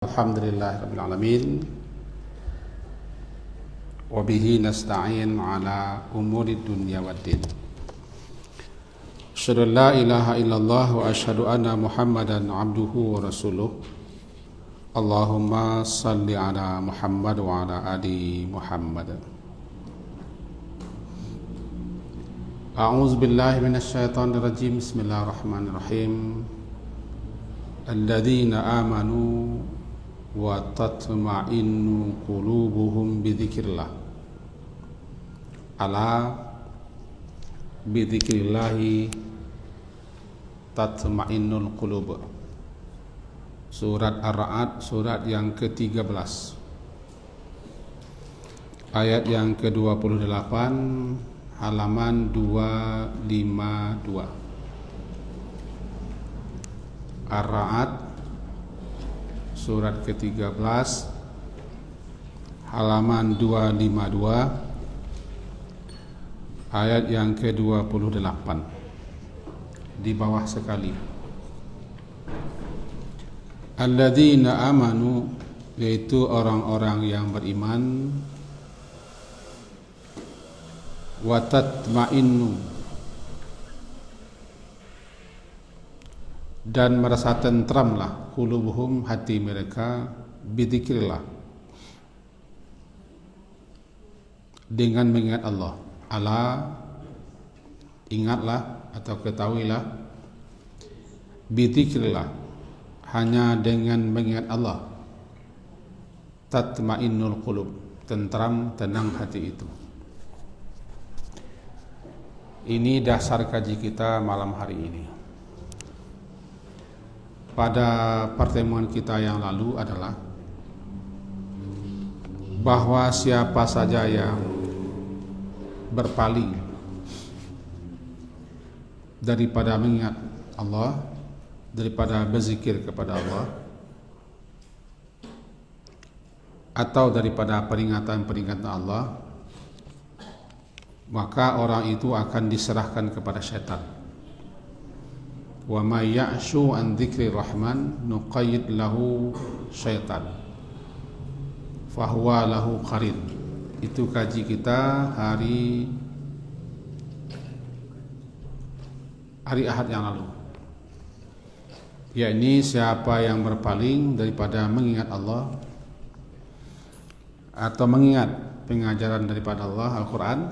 Alhamdulillah Rabbil Alamin. Wabihi nasta'in ala umuri dunya waddin. Asyhadu an la ilaha illallah wa asyhadu anna Muhammadan abduhu wa rasuluh. Allahumma salli ala Muhammad wa ala ali Muhammad. A'udzu billahi minasy syaithanir rajim. Bismillahirrahmanirrahim. Alladzina amanu wa tatma'innu qulubuhum bidzikrillah. Ala bidzikrillahi tatma'innul qulub. Surat Ar-Ra'd, surat yang ke-13, ayat yang ke-28, halaman 252. Ar-Ra'd surat ke-13 halaman 252 ayat yang ke-28 di bawah sekali. Alladzina amanu, yaitu orang-orang yang beriman, wa tatma'innu, dan merasa tentramlah, qulubuhum, hati mereka, bidzikrillah, dengan mengingat Allah. Ala, ingatlah atau ketahuilah, bidzikrillah, hanya dengan mengingat Allah, tatma'innul qulub, tentram, tenang hati itu. Ini dasar kaji kita malam hari ini. Pada pertemuan kita yang lalu adalah bahwa siapa saja yang berpaling daripada mengingat Allah, daripada berzikir kepada Allah, atau daripada peringatan-peringatan Allah, maka orang itu akan diserahkan kepada syaitan. Wa may ya'shu an dzikri rahman nuqayyid lahu syaitan fahuwa lahu qarin. Itu kaji kita hari Ahad yang lalu, yakni siapa yang berpaling daripada mengingat Allah atau mengingat pengajaran daripada Allah, Al-Quran,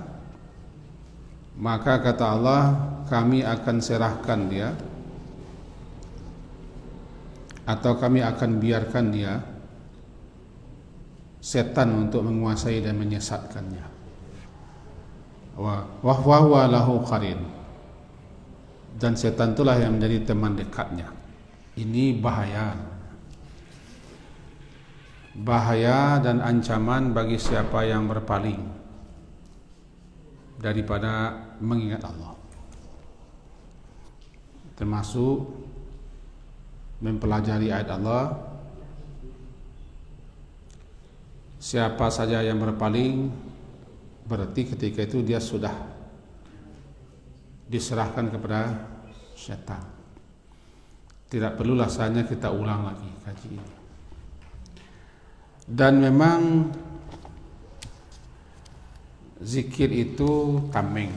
maka kata Allah, kami akan serahkan dia, atau kami akan biarkan dia, setan, untuk menguasai dan menyesatkannya. Wa huwa lahu qarin, dan setan itulah yang menjadi teman dekatnya. Ini bahaya dan ancaman bagi siapa yang berpaling daripada mengingat Allah, termasuk mempelajari ayat Allah. Siapa saja yang berpaling, berarti ketika itu dia sudah diserahkan kepada syaitan. Tidak perlu rasanya kita ulang lagi kaji ini. Dan memang zikir itu tameng,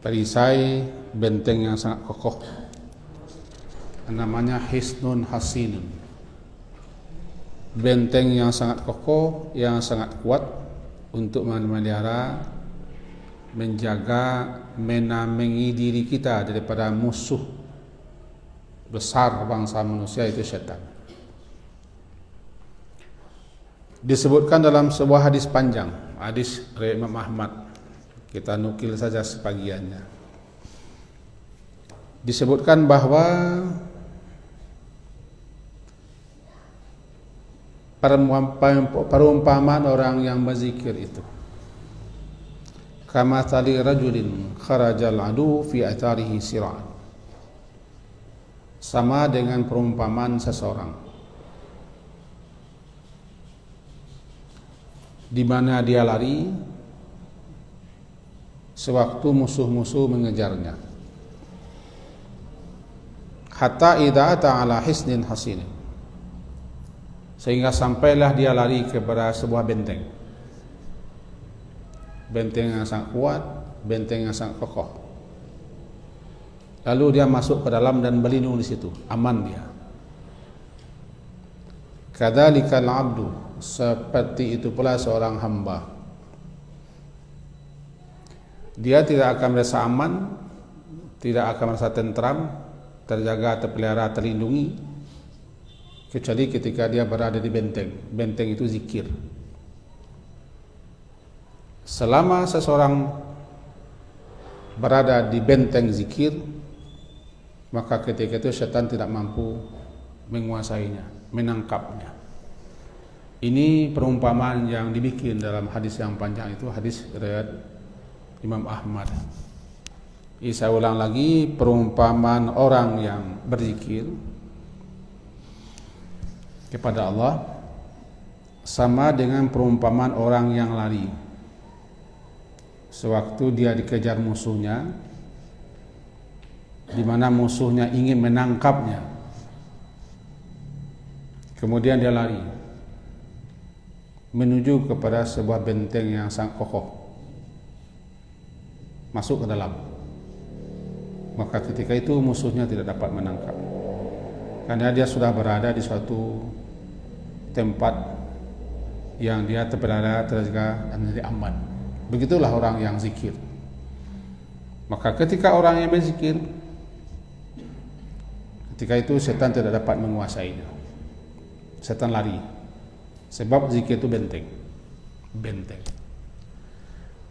perisai, benteng yang sangat kokoh, namanya hisnun hasinun, benteng yang sangat kokoh, yang sangat kuat untuk memelihara, menjaga, menamengi diri kita daripada musuh besar bangsa manusia, itu syaitan. Disebutkan dalam sebuah hadis panjang, hadis riwayat Imam Ahmad, kita nukil saja sebagiannya. Disebutkan bahwa perumpamaan orang yang berzikir itu kamathali rajulin kharajal adu fi atharihi sira'an, sama dengan perumpamaan seseorang di mana dia lari sewaktu musuh-musuh mengejarnya. hatta idza ata ala hisnin hasinin, sehingga sampailah dia lari kepada sebuah benteng. Benteng yang sangat kuat, benteng yang sangat kokoh. Lalu dia masuk ke dalam dan berlindung di situ, aman dia. Kadzalikal abdu, seperti itu pula seorang hamba. Dia tidak akan merasa aman, tidak akan merasa tentram, terjaga, terpelihara, terlindungi, kecuali ketika dia berada di benteng. Benteng itu zikir. Selama seseorang berada di benteng zikir, maka ketika itu syaitan tidak mampu menguasainya, menangkapnya. Ini perumpamaan yang dibikin dalam hadis yang panjang itu, hadis riwayat Imam Ahmad. Saya ulang lagi, perumpamaan orang yang berzikir kepada Allah sama dengan perumpamaan orang yang lari sewaktu dia dikejar musuhnya, di mana musuhnya ingin menangkapnya. Kemudian dia lari menuju kepada sebuah benteng yang sangat kokoh, masuk ke dalam. Maka ketika itu musuhnya tidak dapat menangkap, karena dia sudah berada di suatu tempat yang dia terberada, terjaga, dan aman. Begitulah orang yang zikir. Maka ketika orang yang berzikir, ketika itu setan tidak dapat menguasainya. Setan lari, sebab zikir itu benteng.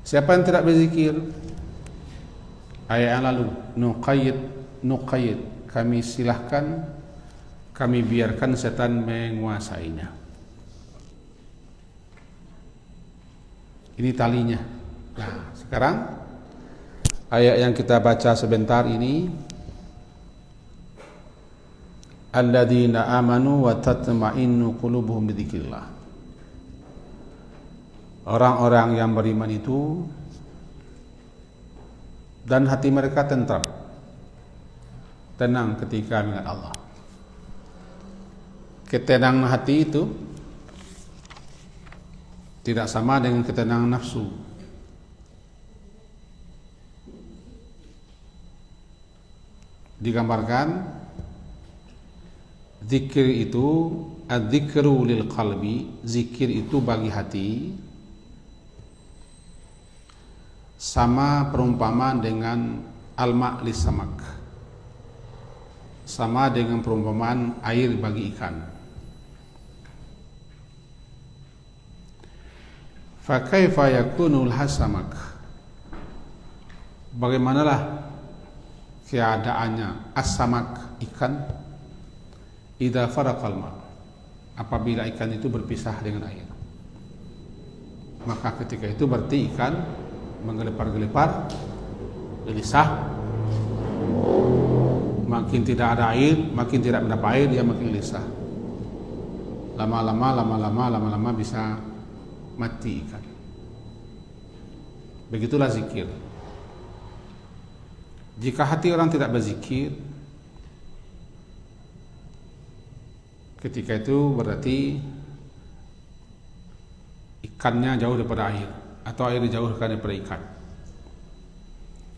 Siapa yang tidak berzikir, ayat yang lalu, nuqayyid, kami silahkan, kami biarkan setan menguasainya. Ini talinya. Nah, sekarang ayat yang kita baca sebentar ini, alladzina amanu wa tatma'innu qulubuhum bidzikrillah. Orang-orang yang beriman itu dan hati mereka tentram, tenang ketika mengingat Allah. Ketenangan hati itu tidak sama dengan ketenangan nafsu. Digambarkan zikir itu, adzikru lil qalbi, zikir itu bagi hati sama perumpamaan dengan alma lisamak, sama dengan perumpamaan air bagi ikan. Fa kaifa yakunul hasamak, bagaimanalah keadaannya as-samak, ikan, idza faraqal ma, apabila ikan itu berpisah dengan air. Maka ketika itu berarti ikan menggelepar-gelepar, gelisah, makin tidak ada air, makin tidak mendapat air, dia makin gelisah. Lama-lama bisa mati ikan. Begitulah zikir. Jika hati orang tidak berzikir, ketika itu berarti ikannya jauh daripada air, atau air dijauhkan daripada ikan.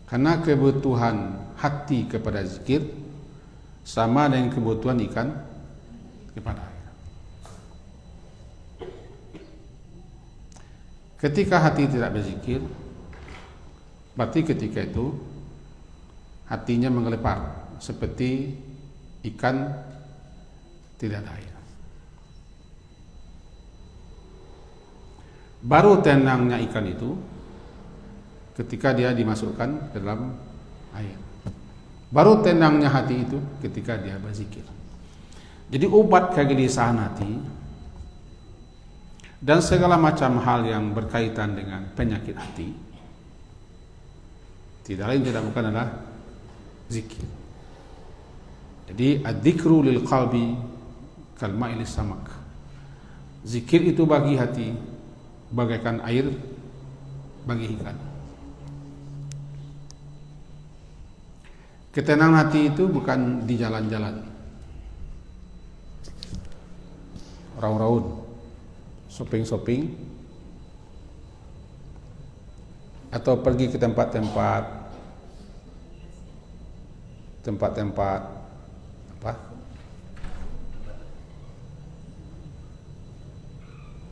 Karena kebutuhan hati kepada zikir sama dengan kebutuhan ikan kepada air. Ketika hati tidak berzikir, berarti ketika itu hatinya menggelepar seperti ikan tidak ada air. Baru tenangnya ikan itu ketika dia dimasukkan ke dalam air. Baru tenangnya hati itu ketika dia berzikir. Jadi obat kegelisahan hati dan segala macam hal yang berkaitan dengan penyakit hati tidak lain tidak bukan adalah zikir. Jadi adzikru lil qalbi kal ma'i lis samak. Zikir itu bagi hati bagaikan air bagi ikan. Ketenangan hati itu bukan di jalan-jalan, raun-raun, shopping-shopping, atau pergi ke tempat-tempat apa?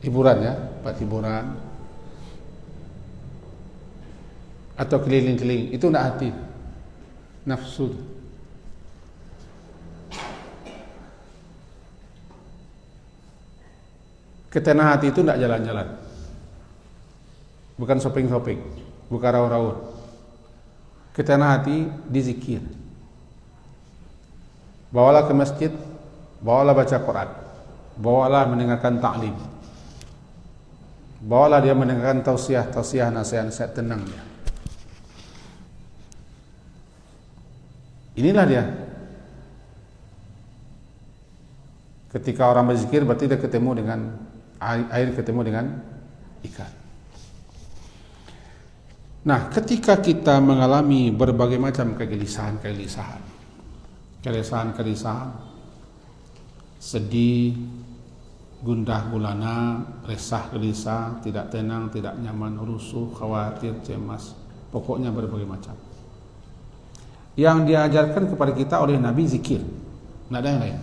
Hiburan ya, tempat hiburan, atau keliling-keliling. Itu tidak hati, nafsu. Ketenangan hati itu tidak jalan-jalan, bukan shopping-shopping, bukan raun-raun. Ketenangan hati di zikir. Bawalah ke masjid, bawalah baca Quran, bawalah mendengarkan ta'lim, bawalah dia mendengarkan tausiah, nasihat tenang dia. Inilah dia. Ketika orang berzikir berarti dia ketemu dengan air, ketemu dengan ikan. Nah, ketika kita mengalami berbagai macam kegelisahan, sedih, gundah gulana, resah, gelisah, tidak tenang, tidak nyaman, rusuh, khawatir, cemas, pokoknya berbagai macam. Yang diajarkan kepada kita oleh Nabi zikir, tidak ada yang lain.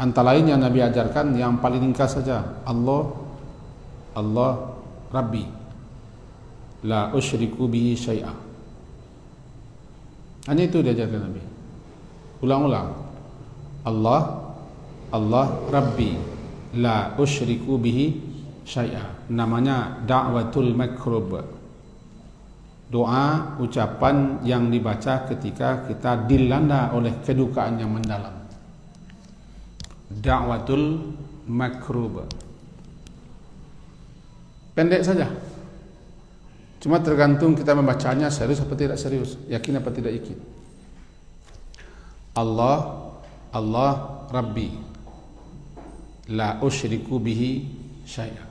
Antara lain yang Nabi ajarkan yang paling ringkas saja, Allah Rabbi, la usyriku bihi syai'a. Hanya itu diajarkan Nabi. Ulang-ulang. Allah Rabbi, la usyriku bihi syai'a. Namanya da'watul makrub. Doa, ucapan yang dibaca ketika kita dilanda oleh kedukaan yang mendalam. Da'watul makrub. Pendek saja. Cuma tergantung kita membacanya serius apa tidak serius, yakin apa tidak yakin. Allah Rabbi, la usyriku bihi syai'a.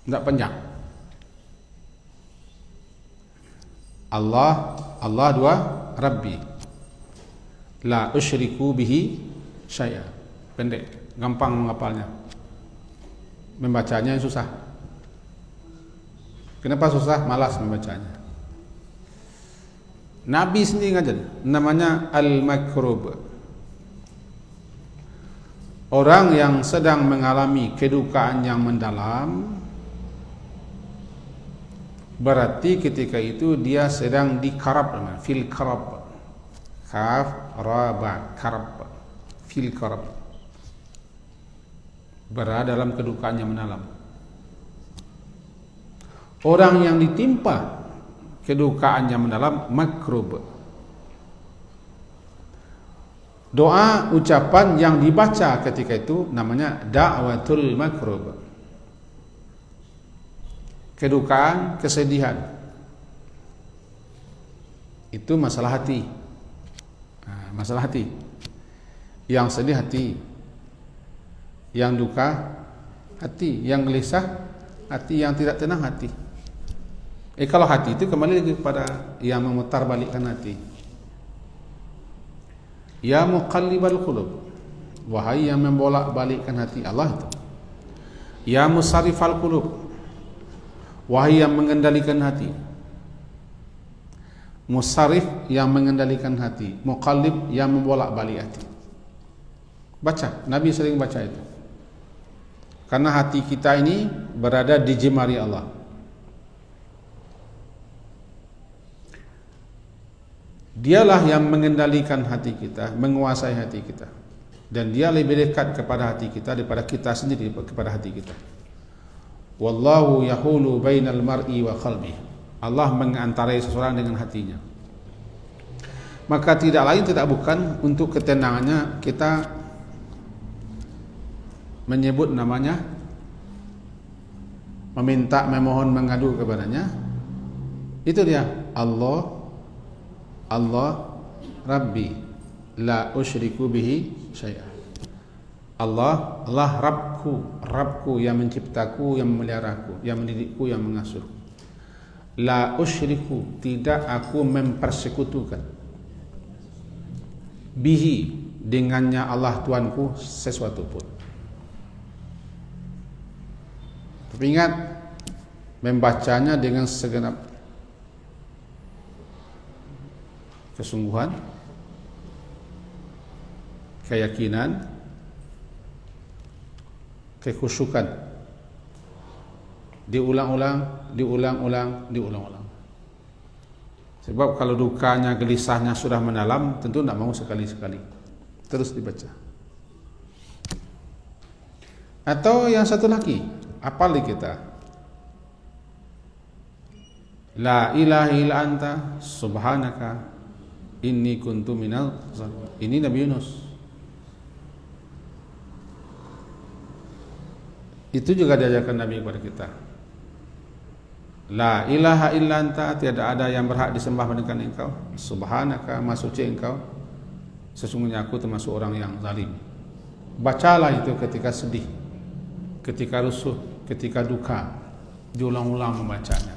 Tidak panjang. Allah dua, Rabbi, la usyriku bihi syai'a. Pendek, gampang menghafalnya. Membacanya yang susah. Kenapa susah? Malas membacanya. Nabi sendiri ngajar, namanya al-makrub. Orang yang sedang mengalami kedukaan yang mendalam, berarti ketika itu dia sedang dikarab, fil karab. Kaf, ra, ba, karab. Fil karab. Berada dalam kedukaan yang mendalam. Orang yang ditimpa kedukaan yang mendalam, makrub. Doa, ucapan yang dibaca ketika itu namanya da'watul makrub. Kedukaan, kesedihan. Itu masalah hati. Masalah hati. Yang sedih hati, yang duka hati, yang gelisah hati, yang tidak tenang hati. Kalau hati itu kembali lagi kepada yang memutar balikkan hati. Ya muqallibal qulub, wahai yang membolak balikkan hati, Allah itu. Ya musarrifal qulub, wahai yang mengendalikan hati. Musarrif yang mengendalikan hati, muqallib yang membolak balik hati. Baca, Nabi sering baca itu. Karena hati kita ini berada di jemari Allah. Dialah yang mengendalikan hati kita, menguasai hati kita. Dan dia lebih dekat kepada hati kita daripada kita sendiri kepada hati kita. Wallahu yahulu bainal mar'i wa qalbihi. Allah mengantarai seseorang dengan hatinya. Maka tidak lain tidak bukan untuk ketenangannya kita menyebut namanya, meminta, memohon, mengadu kepadanya. Itu dia, Allah Rabbi, la usyriku bihi syai'a. Allah Rabbku yang menciptaku, yang memeliharaku, yang mendidikku, yang mengasuhku. La usyriku, tidak aku mempersekutukan, bihi, dengannya Allah Tuanku sesuatu pun. Tapi ingat, membacanya dengan segenap kesungguhan, keyakinan, kekhusyukan. Diulang-ulang. Sebab kalau dukanya, gelisahnya sudah mendalam, tentu tidak mau sekali-sekali. Terus dibaca. Atau yang satu lagi, apalagi kita, La ilaha illa anta subhanaka inni kuntu minal zalimin. Ini Nabi Yunus. Itu juga diajarkan Nabi kepada kita. La ilaha illa anta, tiada ada yang berhak disembah melainkan engkau. Subhanaka, maha suci engkau. Sesungguhnya aku termasuk orang yang zalim. Bacalah itu ketika sedih, ketika rusuh, ketika duka. Diulang-ulang membacanya.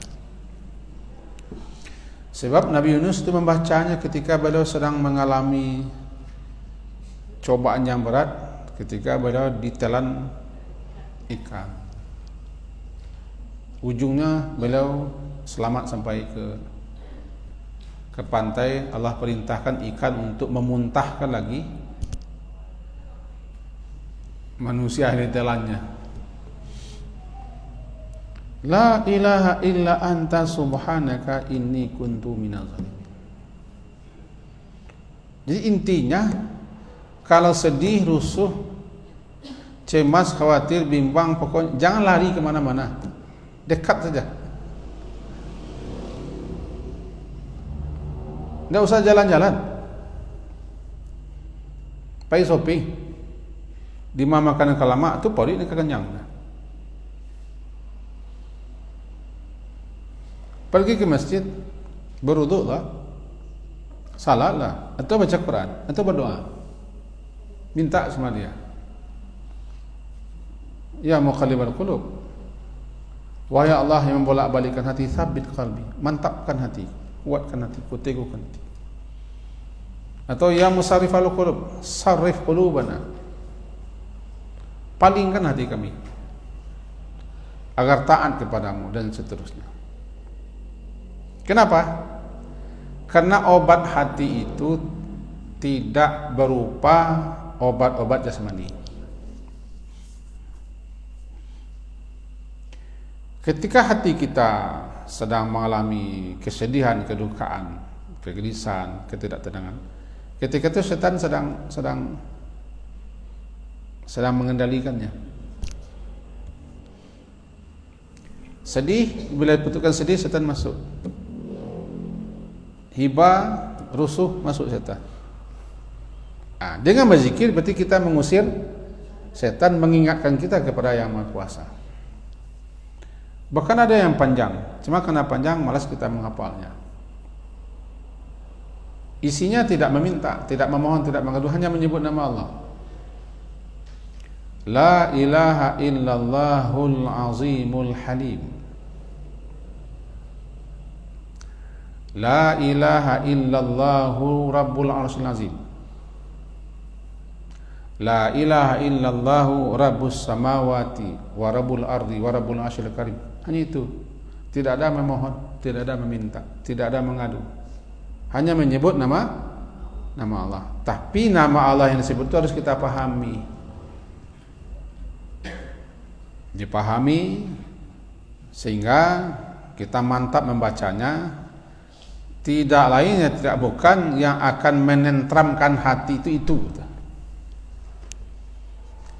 Sebab Nabi Yunus itu membacanya ketika beliau sedang mengalami cobaan yang berat, ketika beliau ditelan ikan. Ujungnya beliau selamat sampai ke pantai. Allah perintahkan ikan untuk memuntahkan lagi manusia yang ditelannya. La ilaha illa anta subhanaka inni kuntu minaz zalimin. Jadi intinya, kalau sedih, rusuh, cemas, khawatir, bimbang, pokoknya jangan lari kemana-mana, dekat saja. Tidak usah jalan-jalan, pergi shopping, di mana makanan kalama itu pori ini kekenyang. Pergi ke masjid, berwuduklah, salatlah, atau baca Quran, atau berdoa, minta sama dia. Ya muqallibal qulub, wahai Allah yang membolak-balikkan hati, tsabbit qalbi, mantapkan hati, kuatkan hatiku, teguhkan hati. Atau ya musarrifal qulub, sarrif qulubana, palingkan hati kami agar taat kepadamu, dan seterusnya. Kenapa? Karena obat hati itu tidak berupa obat-obat jasmani. Ketika hati kita sedang mengalami kesedihan, kedukaan, kegelisahan, ketidaktenangan, ketika itu setan sedang mengendalikannya. Sedih, bila diputuskan sedih, setan masuk. Hibah, rusuh, masuk setan. Dengan berzikir berarti kita mengusir setan, mengingatkan kita kepada Yang Maha Kuasa. Bahkan ada yang panjang, cuma karena panjang malas kita menghafalnya. Isinya tidak meminta, tidak memohon, tidak mengadu, hanya menyebut nama Allah. La ilaha illallahul azimul halim. La ilaha illallahu rabbul arsyil azim. La ilaha illallahu rabbus samawati wa rabbul ardi wa rabbul arsyil karim. Hanya itu. Tidak ada memohon, tidak ada meminta, tidak ada mengadu. Hanya menyebut nama Allah. Tapi nama Allah yang disebut itu harus kita pahami. Dipahami sehingga kita mantap membacanya. Tidak lainnya, tidak bukan yang akan menentramkan hati itu.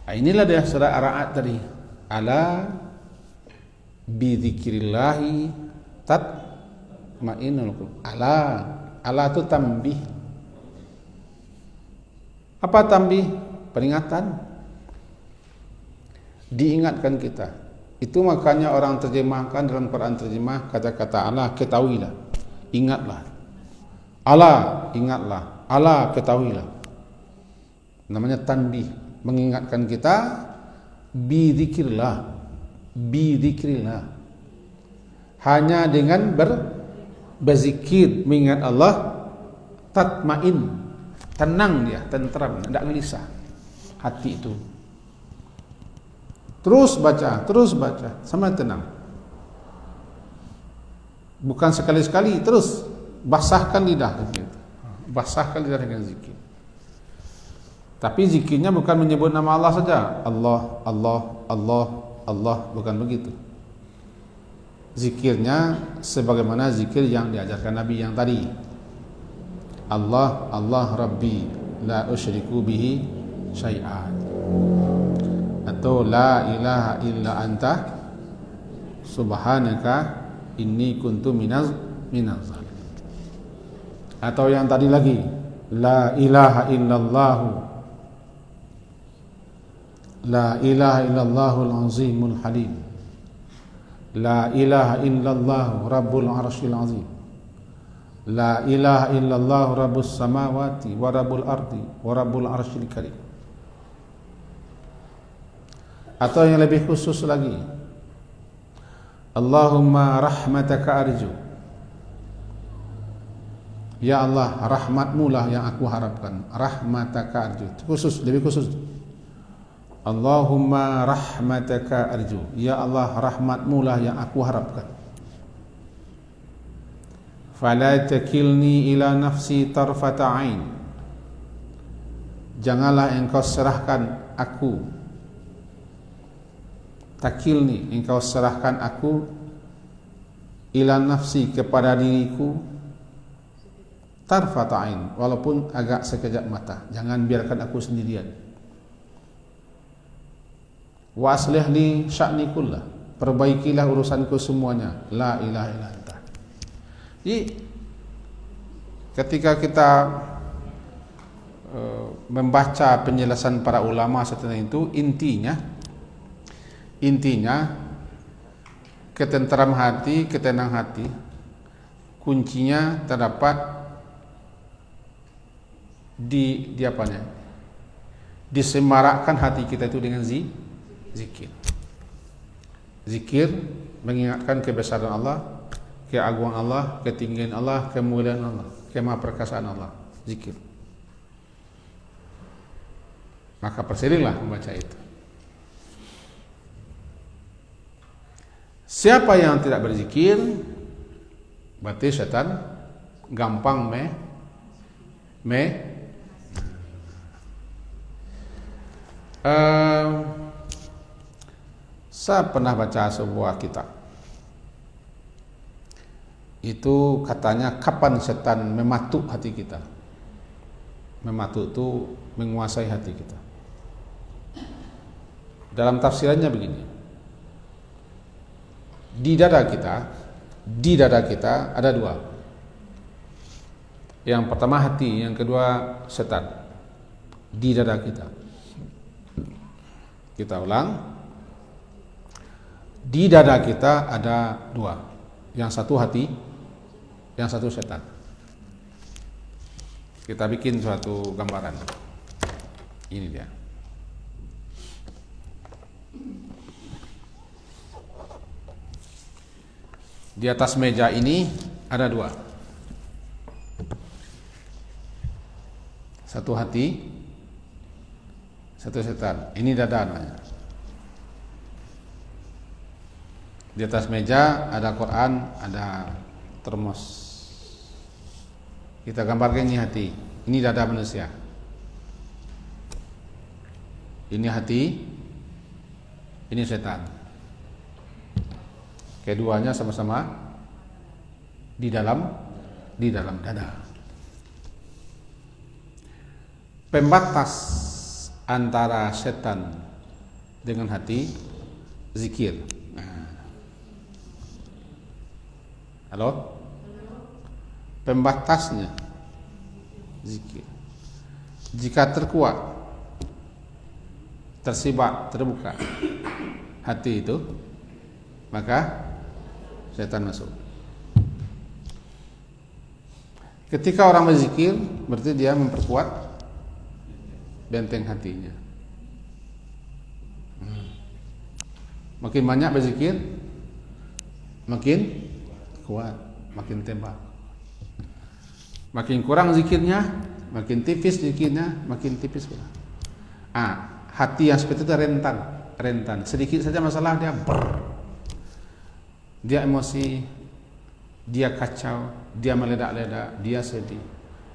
Inilah dia surah Ar-Ra'd tadi. Ala bidzikrillahi tatma'innul qulub. Ala itu tambih. Apa tambih? Peringatan. Diingatkan kita. Itu makanya orang terjemahkan dalam Quran terjemah kata-kata ala, ketahuilah. Ingatlah. Allah, ingatlah. Allah, ketahuilah. Namanya tanbih, mengingatkan kita. Bidzikrillah. Hanya dengan berzikir, mengingat Allah, tatmain, tenang dia, tentram, tidak gelisah hati itu. Terus baca sampai tenang. Bukan sekali-sekali, terus basahkan lidah gitu. Basahkan lidah dengan zikir. Tapi zikirnya bukan menyebut nama Allah saja. Allah, Allah, Allah, Allah, bukan begitu. Zikirnya sebagaimana zikir yang diajarkan Nabi yang tadi. Allah, Allah Rabbi, la usyriku bihi syai'an. Atau la ilaha illa anta subhanaka inni kuntu minaz zalimin. Atau yang tadi lagi, la ilaha illallah, la ilaha illallahul azimul halim, la ilaha illallah rabbul arsyil azim, la ilaha illallah rabbus samawati wa rabbul ardi wa rabbul arsyil karim. Atau yang lebih khusus lagi, Allahumma rahmataka arju, ya Allah, rahmatmu lah yang aku harapkan. Rahmataka arju, khusus, lebih khusus. Allahumma rahmataka arju, ya Allah, rahmatmu lah yang aku harapkan. Fala takilni ila nafsi tarfata ain, janganlah engkau serahkan aku, takilni, engkau serahkan aku, ila nafsi, kepada diriku, tarfata ain, walaupun agak sekejap mata. Jangan biarkan aku sendirian. Wa aslih li sya'ni kullah, perbaikilah urusanku semuanya. La ilaha illa anta. Jadi ketika kita membaca penjelasan para ulama setelah itu, intinya ketentram hati, ketenang hati, kuncinya terdapat di apanya? Disemarakkan hati kita itu dengan zikir. Zikir mengingatkan kebesaran Allah, keagungan Allah, ketinggian Allah, kemuliaan Allah, kemahaperkasaan Allah. Zikir. Maka perseringlah membaca itu. Siapa yang tidak berzikir, berarti setan gampang saya pernah baca sebuah kitab. Itu katanya kapan setan mematuk hati kita. Mematuk itu menguasai hati kita. Dalam tafsirannya begini. Di dada kita ada dua. Yang pertama hati, yang kedua setan. Di dada kita. Kita ulang. Di dada kita ada dua. Yang satu hati, yang satu setan. Kita bikin suatu gambaran. Ini dia. Di atas meja ini ada dua. Satu hati, satu setan. Ini dada namanya. Di atas meja ada Quran, ada termos. Kita gambarkan ini hati. Ini dada manusia. Ini hati, ini setan. Keduanya sama-sama di dalam dada. Pembatas antara setan dengan hati, zikir. Halo? Pembatasnya zikir. Jika terkuat, tersibak, terbuka hati itu, maka setan masuk. Ketika orang berzikir, berarti dia memperkuat benteng hatinya. Makin banyak berzikir, makin kuat, makin tembak. Makin kurang zikirnya, makin tipis zikirnya, makin tipis pula. Hati yang seperti itu rentan. Sedikit saja masalah dia emosi, dia kacau, dia meledak-ledak, dia sedih,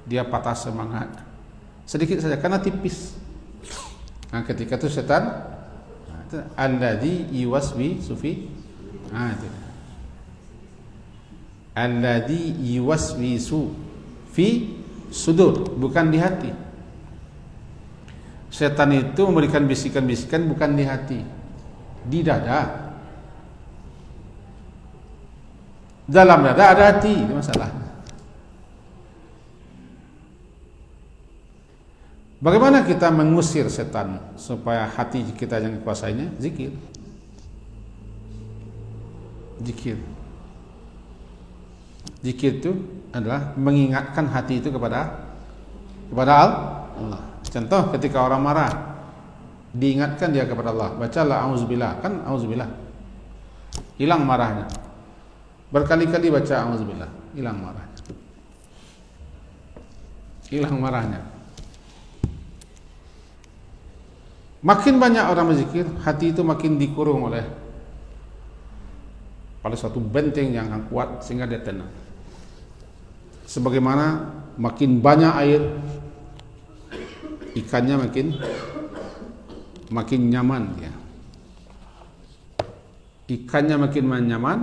dia patah semangat. Sedikit saja karena tipis. Ketika itu setan alladzi yuwaswisu fi alladzi yuwaswisu fi sudur, bukan di hati. Setan itu memberikan bisikan-bisikan bukan di hati, di dada. Dalam dada ada hati, itu masalahnya. Bagaimana kita mengusir setan supaya hati kita yang dikuasainya? Zikir. Zikir itu adalah mengingatkan hati itu kepada Allah. Contoh ketika orang marah, diingatkan dia kepada Allah. Bacalah auzubillah, kan auzubillah. Hilang marahnya. Berkali-kali baca auzubillah, hilang marahnya. Makin banyak orang berzikir, hati itu makin dikurung oleh satu benteng yang kuat sehingga dia tenang. Sebagaimana makin banyak air, ikannya makin nyaman dia. Ikannya makin nyaman,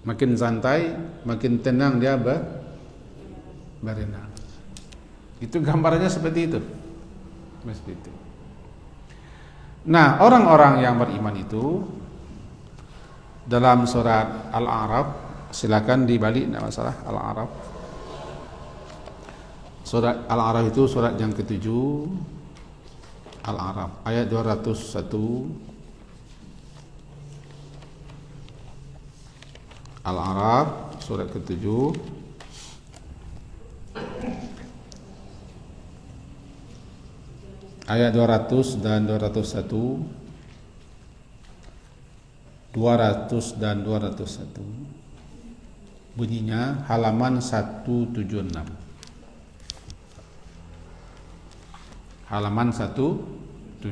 makin santai, makin tenang dia berenang. Itu gambarannya seperti itu. Nah, orang-orang yang beriman itu dalam surat Al-A'raf, silakan dibalik, tidak masalah. Al-A'raf, surat Al-A'raf itu surat yang ke-7, Al-A'raf ayat 201. Al-A'raf surat ke-7 ayat 200 dan 201, 200 dan 201. Bunyinya halaman 176. Halaman 176.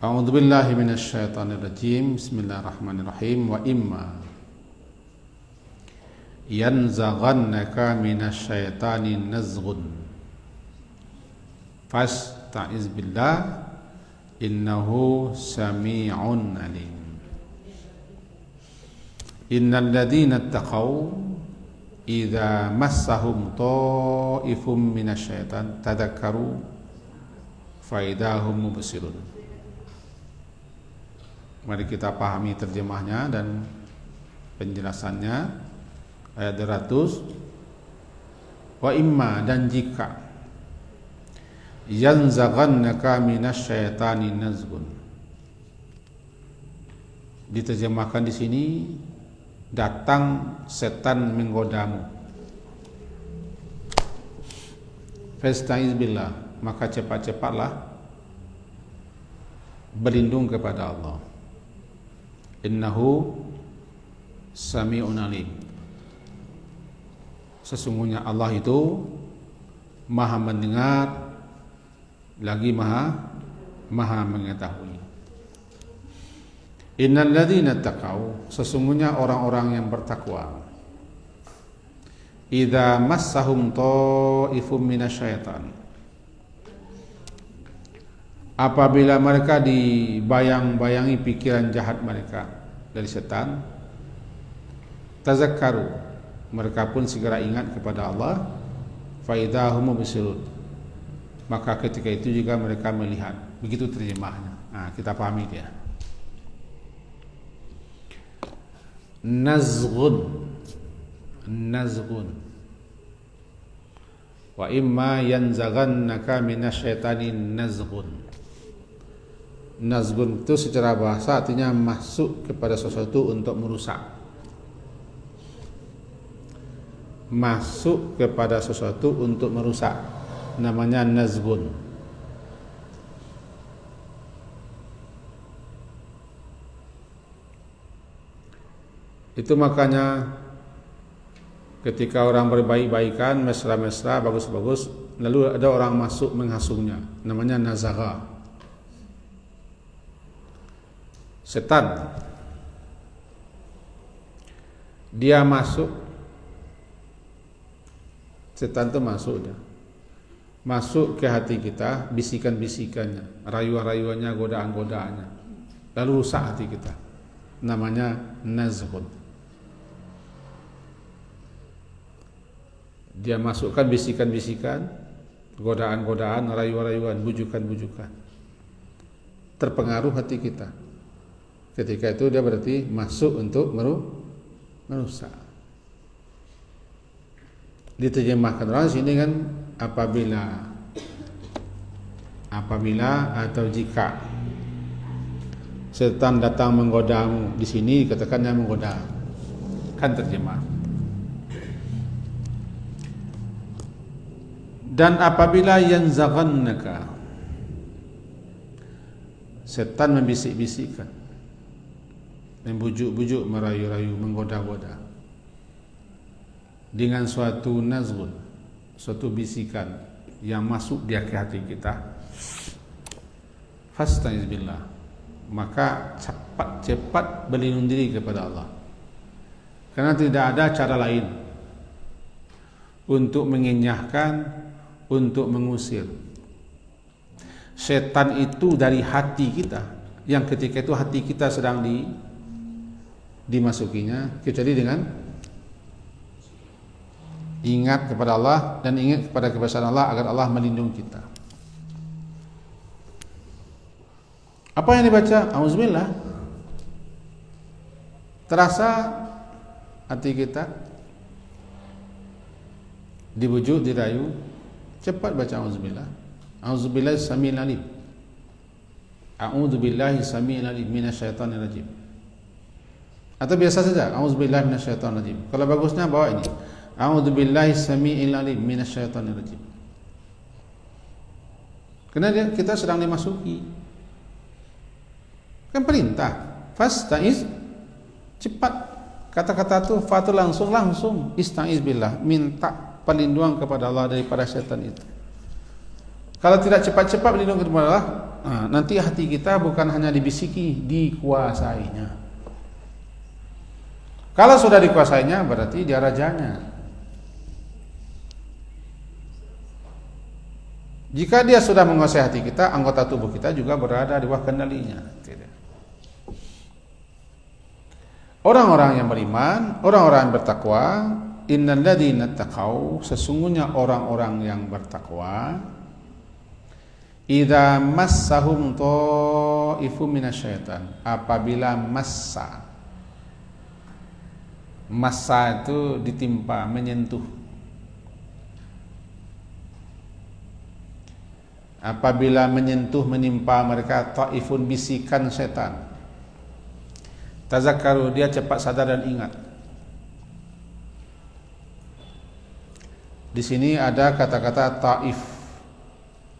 A'udzu billahi minasyaitonir rajim. Bismillahirrahmanirrahim. Wa imma yanzaghannaka minasyaitani nazghun fasta'iz billah innahu sami'un alim. Innal ladzina taqaw idza massahum ta'ifum minasyaitan tadakkaru fa idahum mubsirun. Mari kita pahami terjemahnya dan penjelasannya. Ayat 200. Wa imma, dan jika yanzaghannaka minasyaitani nazghun, diterjemahkan di sini datang setan menggodamu, fasta'iz billah, maka cepat-cepatlah berlindung kepada Allah. Innahu sami'un alim, sesungguhnya Allah itu maha mendengar lagi maha mengetahui. Innal ladzina taqaw, sesungguhnya orang-orang yang bertakwa, idza massahum ta'ifum minasyaitan, apabila mereka dibayang-bayangi pikiran jahat mereka dari setan, tazakkaru, mereka pun segera ingat kepada Allah, fa idahum mubsirun, maka ketika itu juga mereka melihat. Begitu terjemahnya. Nah, kita pahami dia. Nazghun, wa imma yanzaghannaka minasyaitani nazghun. Nazghun itu secara bahasa artinya masuk kepada sesuatu untuk merusak. Masuk kepada sesuatu untuk merusak, namanya nazghun. Itu makanya ketika orang berbaik-baikan, mesra-mesra, bagus-bagus, lalu ada orang masuk menghasungnya, namanya nazagha. Setan. Dia masuk, setan itu masuk dia. Masuk ke hati kita, bisikan-bisikannya, rayuan-rayuannya, godaan-godaannya. Lalu rusak hati kita. Namanya nazghun. Dia masukkan bisikan-bisikan, godaan-godaan, rayuan-rayuan, bujukan-bujukan. Terpengaruh hati kita. Ketika itu dia berarti masuk untuk merusak. Diterjemahkan orang sini kan apabila atau jika setan datang menggodamu, di sini katakannya menggoda. Kan terjemah. Dan apabila yanzaghannaka, setan membisik-bisikkan, membujuk-bujuk, merayu-rayu, menggoda-goda dengan suatu nazghun, suatu bisikan yang masuk dia ke hati kita, fasta'iz billah, maka cepat berlindung diri kepada Allah, karena tidak ada cara lain untuk mengenyahkan, untuk mengusir setan itu dari hati kita, yang ketika itu hati kita sedang dimasukinya, kecuali dengan ingat kepada Allah dan ingat kepada kebesaran Allah agar Allah melindungi kita. Apa yang dibaca? Auzubillah. Terasa hati kita dibujuk, dirayu, cepat baca auzubillah. Auzubillahi samil alim. A'udzubillahi samil alim minasyaitonir rajim. Atau biasa saja auzubillahi minasyaitonir rajim. Kalau bagusnya bawa ini. A'udzubillahi samil alim minasyaitonir rajim. Karena kita sedang dimasuki. Kan perintah. Fasta'iz, cepat. Kata-kata itu fa itu langsung ista'iz billah, minta perlindungan kepada Allah daripada setan itu. Kalau tidak cepat-cepat berlindung kepada Allah, nanti hati kita bukan hanya dibisiki, dikuasainya. Kalau sudah dikuasainya, berarti dia rajanya. Jika dia sudah menguasai hati kita, anggota tubuh kita juga berada di bawah kendalinya. Orang-orang yang beriman, orang-orang yang bertakwa, innal ladzina taqau, sesungguhnya orang-orang yang bertakwa, idza massahum ta'ifun minasyaitan, apabila massa itu ditimpa, menyentuh. Apabila menyentuh, menimpa mereka ta'ifun, bisikan setan, tazakkaru, dia cepat sadar dan ingat. Di sini ada kata-kata ta'if.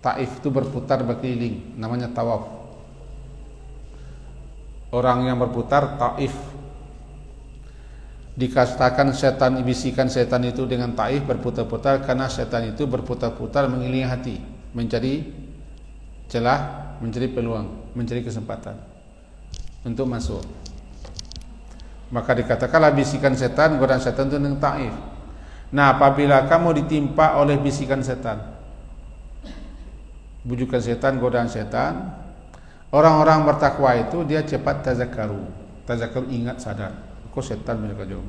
Ta'if itu berputar, berkeliling, namanya tawaf. Orang yang berputar ta'if. Dikatakan setan, bisikan setan itu dengan ta'if, berputar-putar, karena setan itu berputar-putar mengelilingi hati, mencari celah, mencari peluang, mencari kesempatan untuk masuk. Maka dikatakanlah bisikan setan, godaan setan itu dengan ta'if. Nah, apabila kamu ditimpa oleh bisikan setan, bujukan setan, godaan setan, orang-orang bertakwa itu dia cepat tazakkaru. Tazakkaru, ingat, sadar. Kok setan mereka jauh.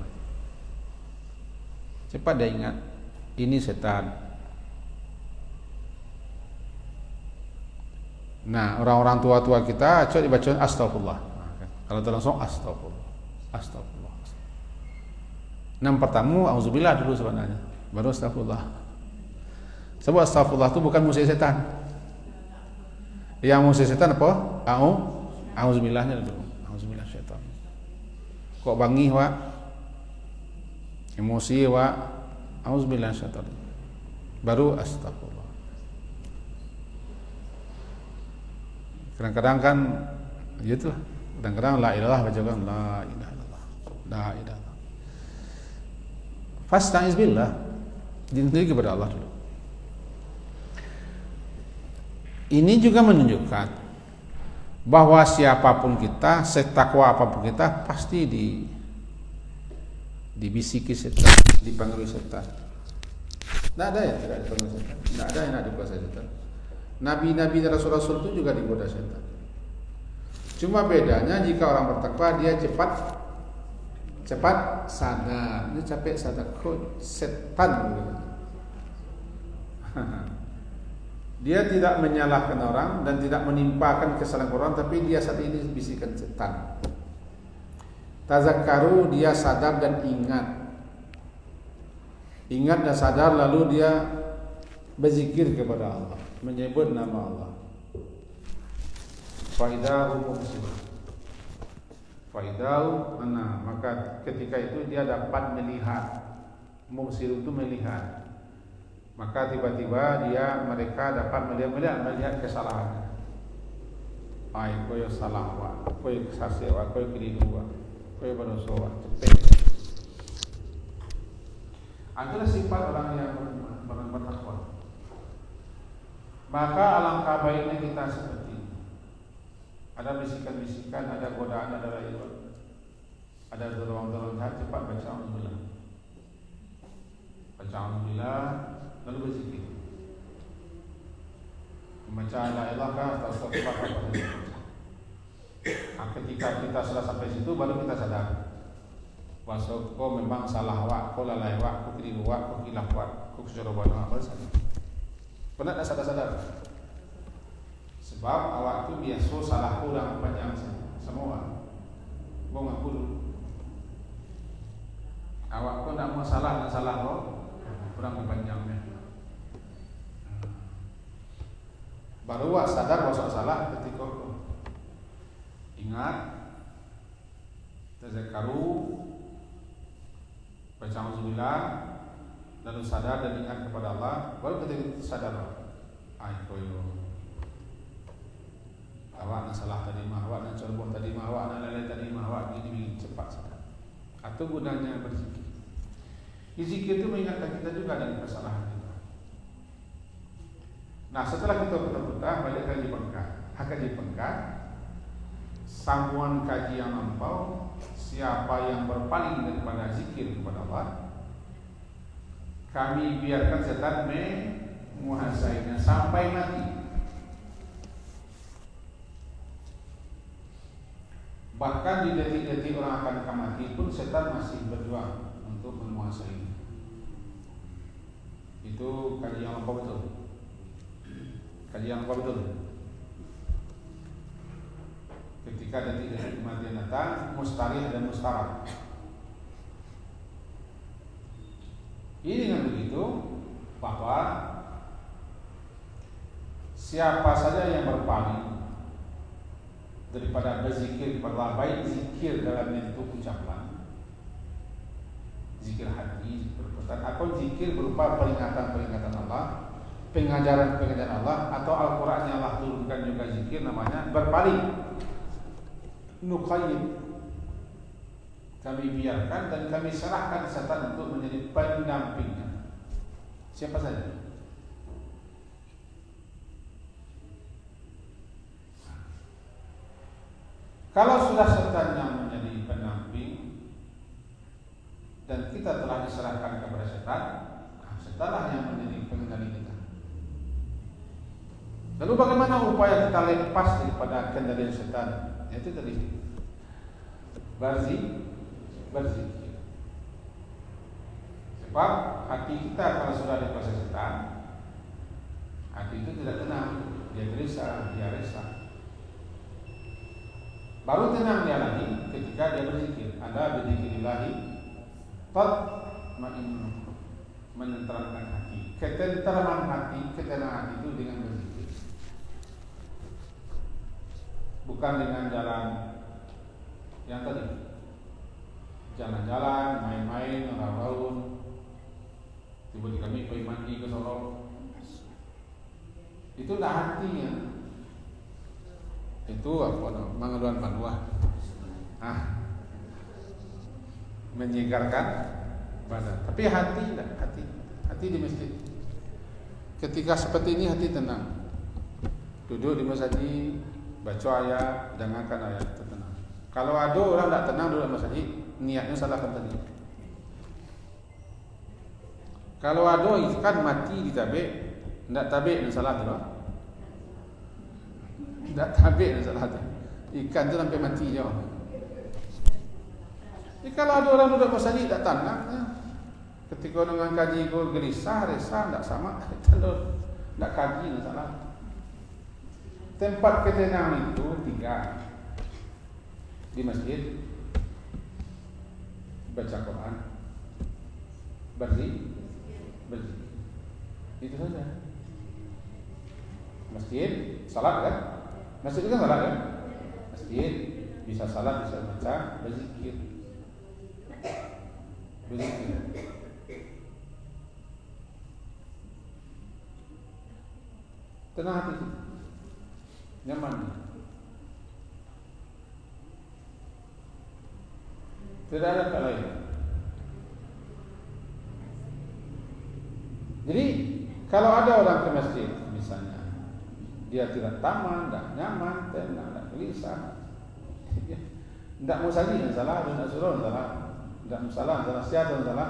Cepat dia ingat, ini setan. Nah, orang-orang tua-tua kita coba dibaca astagfirullah. Kalau itu langsung astagfirullah. Astagfirullah. Yang pertama auzubillah dulu sebenarnya, baru astagfirullah. Sebab astagfirullah itu bukan musuh setan. Yang musuh setan apa? Auzubillahnya dulu. Auzubillah syaitan. Kok bangih wa? Emosi wa? Auzubillah syaitan. Baru astagfirullah. Kadang-kadang kan gitu lah. Kadang-kadang la ilaha bacakan la ilaha illallah. La ilaha illallah. Fasta'iz billah. Diri kepada Allah dulu. Ini juga menunjukkan bahwa siapapun kita, setakwa apapun kita, pasti dibisiki setan, dipengaruhi setan. Tidak ada yang tidak dipengaruhi setan. Tidak ada yang tidak dikuasai setan. Nabi-nabi dan rasul-rasul itu juga digoda setan. Cuma bedanya jika orang bertakwa dia cepat sadar. Dia capek sadar kok setan gitu. Dia tidak menyalahkan orang dan tidak menimpakan kesalahan orang, tapi dia saat ini bisikan setan. Tazakkaru, dia sadar dan ingat. Ingat dan sadar, lalu dia berzikir kepada Allah, menyebut nama Allah. Faidahu mubsirun. Faidahu, maka ketika itu dia dapat melihat. Mubsirun itu melihat. Maka tiba-tiba mereka dapat melihat kesalahannya. Ai koyo salah wa, koyo sasewa, koyo keliru wa, koyo berdosa wa. Adalah sifat orang yang bertakwa. Maka alangkah baiknya kita seperti ini. Ada bisikan-bisikan, ada godaan, ada rayuan, ada dorong-dorong hati, cepat baca alhamdulillah. Baca alhamdulillah. Lalu berzikir, membaca la ilaha atau astagfirullah. Ketika kita sudah sampai situ, baru kita sadar bahwa kau memang salah wak, kau lalai wak, kau keliru wak, kau hilaf wak, kau kejerobohan wak, baru sadar. Pernah tak sadar-sadar? Sebab awak itu biasa salah kurang panjang semua. Kau ngaku dulu. Awak kau tak mau salah dan salah kau kurang panjangnya. Baru wak sadar bahwa salah ketika ingat, tazakkaru, baca auzubillah, lalu sadar dan ingat kepada Allah, baru ketika sadar, ai koyo awak nak salah tadi mah, awak nak ceroboh tadi mah, awak nak lalai tadi mah, awak gini cepat sadar. Atau gunanya berzikir. Zikir itu mengingatkan kita juga dengan kesalahan kita. Nah, setelah kita putar-putar, balik kaji pengkat. Kaji pengkat, sambungan kaji yang lampau, siapa yang berpaling daripada zikir kepada Allah, kami biarkan setan menguasainya sampai mati. Bahkan di detik-detik orang akan mati pun setan masih berjuang untuk menguasainya. Itu kaji yang lampau betul. Kajian apa betul? Ketika detik-detik kematian datang, mustarih dan mustarak. Ini dengan begitu bahwa siapa saja yang berpaling daripada berzikir kepada Allah, baik zikir dalam bentuk ucapan, zikir hati, perbuatan, atau zikir berupa peringatan-peringatan Allah, pengajaran-pengajaran Allah, atau Al-Quran yang Allah turunkan juga zikir, namanya berpaling. Nuqayyid, kami biarkan dan kami serahkan setan untuk menjadi pendampingnya. Siapa saja. Kalau sudah setan yang menjadi pendamping dan kita telah diserahkan kepada setan, setanlah yang menjadi pengendali kita. Lalu bagaimana upaya kita lepas daripada kendalian setan? Itu tadi berzikir. Sebab hati kita kalau sudah dikuasai setan, hati itu tidak tenang, dia gelisah, dia resah. Baru tenang dia lagi ketika dia berzikir. Ada berzikirillahi tatma'innu, menenteramkan hati. Ketenteraman hati, ketenangan hati itu dengan berzikir. Bukan dengan jalan yang tadi, jalan-jalan, main-main, raun-raun. Tiba-tiba kami pergi mandi ke Solo. Itu dah hatinya. Itu apa? Mengeluarkan panuah. menyegarkan badan. Tapi hati tidak, hati di masjid. Ketika seperti ini hati tenang. Duduk di masjid, baca ayat, dengarkan ayat, tenang. Kalau ada orang tidak tenang duduk di masjid, niatnya salah tadi. Kalau ada ikan mati ditabik, tidak tabik dan salah tu. Tidak tabik dan salah tu. Ikan tu sampai mati je. Kalau ada orang duduk masjid tak tenang, ketika dengan kaji itu gelisah, resah, tak sama, tak kaji, tak salah. Tempat ketenangan itu 3 di masjid, baca Quran, berzikir, itu saja. Masjid, salat kan? Masjid kan salat kan? Masjid bisa salat, bisa baca, berzikir. Tenang hati, nyaman. Tidak ada hal lain. Jadi kalau ada orang ke masjid misalnya, dia tidak taman, tidak nyaman, tenang, tidak gelisah, tidak mau saja salah, tidak suruh salah. Tidak masalah, salah siapa salah.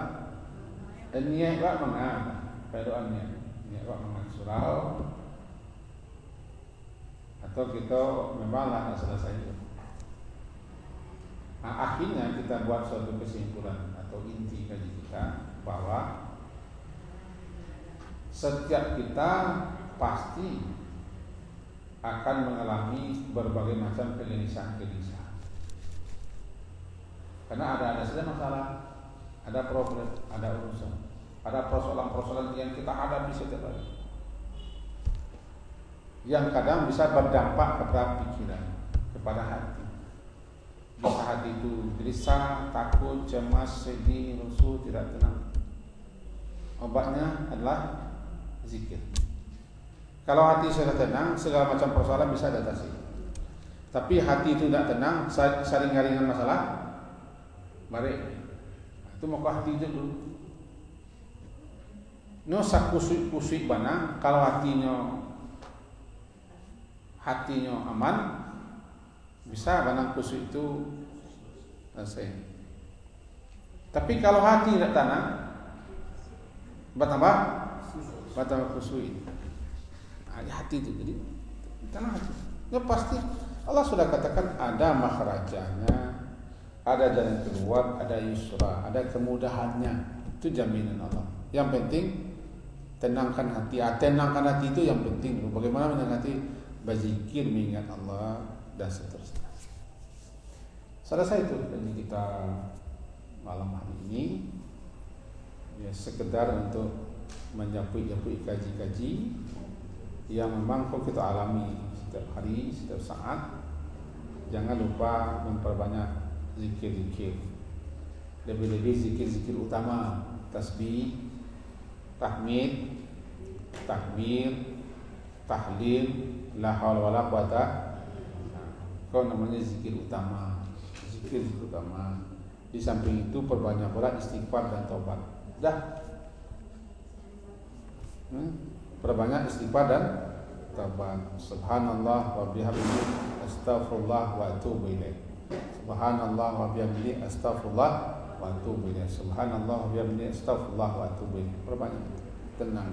Niat buat mana? Pada niat buat mana surau atau kita memanglah nak selesai itu. Akhirnya kita buat suatu kesimpulan atau inti kaji kita bahwa setiap kita pasti akan mengalami berbagai macam kegelisahan. Karena ada saja masalah, ada problem, ada urusan, ada persoalan-persoalan yang kita hadapi setiap hari, yang kadang bisa berdampak kepada pikiran, kepada hati. Bisa hati itu gelisah, takut, cemas, sedih, rusuh, tidak tenang. Obatnya adalah zikir. Kalau hati sudah tenang, segala macam persoalan bisa diatasi. Tapi hati itu tidak tenang, saling ringan masalah, mari itu mau hati itu dulu. No kusui banang, kalau hatinya aman, bisa banang kusui itu selesai. Tapi kalau hati tidak tenang, bertambah kusui. Hati itu jadi tenang hati. Ya pasti Allah sudah katakan ada makhrajanya, ada jalan keluar, ada yusra, ada kemudahannya. Itu jaminan Allah. Yang penting tenangkan hati. Tenangkan hati itu yang penting. Bagaimana menyenangkan hati? Berzikir, mengingat Allah dan seterusnya. Selesai itu dari kita malam hari ini. Ya sekedar untuk menyapu-nyapu kaji-kaji yang memang kok kita alami setiap hari, setiap saat. Jangan lupa memperbanyak zikir-zikir, lebih-lebih zikir-zikir utama, tasbih, tahmid, takbir, tahlil, la haula wala quwata. Kau namanya zikir utama. Di samping itu perbanyak pula istighfar dan taubat. Dah. Perbanyak istighfar dan taubat. Subhanallah wa bihamdihi astaghfirullah wa atubu ilaih. Subhanallah wa bihamdihi astaghfirullah wa atubu ilaih. Subhanallah wa bihamdihi astaghfirullah wa atubu ilaih. Perbanyak, tenang.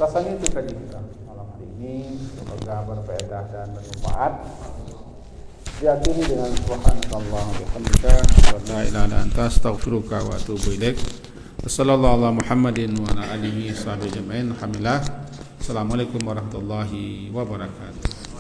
Rasanya itu kaji kita malam hari ini, semoga berfaedah dan bermanfaat. Diakhiri dengan subhanallah wa bihamdika wa la ilaha illa anta astaghfiruka wa atubu ilaik. Wassallallahu ala Muhammadin wa ala alihi wa sahbihi ajma'in. Alhamdulillah. Assalamualaikum warahmatullahi wabarakatuh.